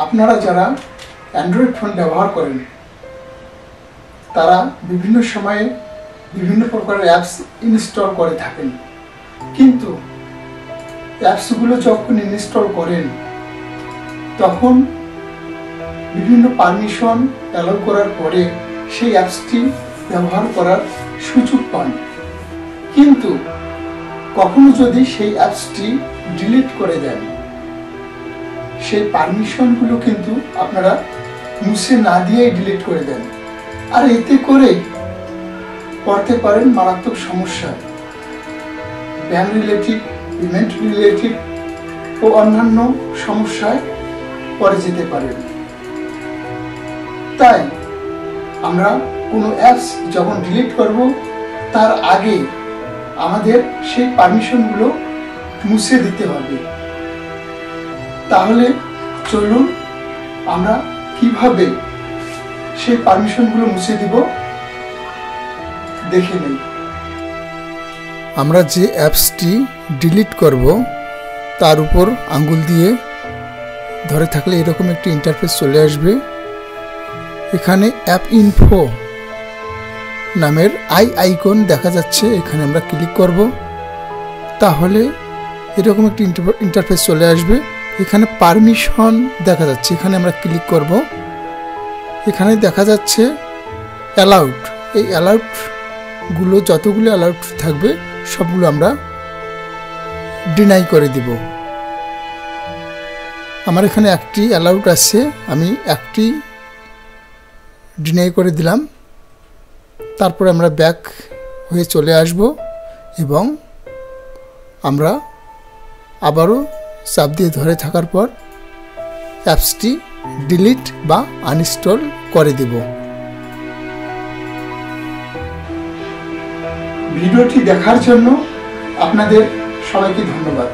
আপনারা যারা Android phone ব্যবহার করেন তারা বিভিন্ন সময়ে বিভিন্ন প্রকারের অ্যাপস ইনস্টল করে থাকেন, কিন্তু অ্যাপসগুলো যখন ইনস্টল করেন তখন বিভিন্ন পারমিশন অ্যালাউ করার পরে সেই অ্যাপসটি ব্যবহার করার সুযোগ পান। কিন্তু কখনো যদি সেই অ্যাপসটি ডিলিট করে দেন, সেই পারমিশনগুলো কিন্তু আপনারা মুছে না দিয়েই ডিলিট করে দেন, আর এতে করে পড়তে পারেন মারাত্মক সমস্যা, ব্যাংক রিলেটিভ, পেমেন্ট রিলেটিভ ও অন্যান্য সমস্যায় পড়ে যেতে পারেন। তাই আমরা কোনো অ্যাপস যখন ডিলিট করব তার আগে আমাদের সেই পারমিশনগুলো মুছে দিতে হবে। তাহলে চলুন আমরা কিভাবে সেই পারমিশনগুলো মুছে দিব দেখে নেই। আমরা যে অ্যাপসটি ডিলিট করব তার উপর আঙ্গুল দিয়ে ধরে থাকলে এরকম একটি ইন্টারফেস চলে আসবে। এখানে অ্যাপ ইনফো নামের আইকন দেখা যাচ্ছে, এখানে আমরা ক্লিক করব। তাহলে এরকম একটি ইন্টারফেস চলে আসবে। এখানে পারমিশন দেখা যাচ্ছে, এখানে আমরা ক্লিক করব। এখানে দেখা যাচ্ছে অ্যালাউড, এই অ্যালাউডগুলো যতগুলো অ্যালাউড থাকবে সবগুলো আমরা ডিনাই করে দিব। আমার এখানে একটি অ্যালাউড আছে, আমি একটি ডিনাই করে দিলাম। তারপরে আমরা ব্যাক হয়ে চলে আসব এবং আমরা আবারও চাপ দিয়ে ধরে থাকার পর অ্যাপসটি ডিলিট বা আনইনস্টল করে দেব। ভিডিওটি দেখার জন্য আপনাদের সবাইকে ধন্যবাদ।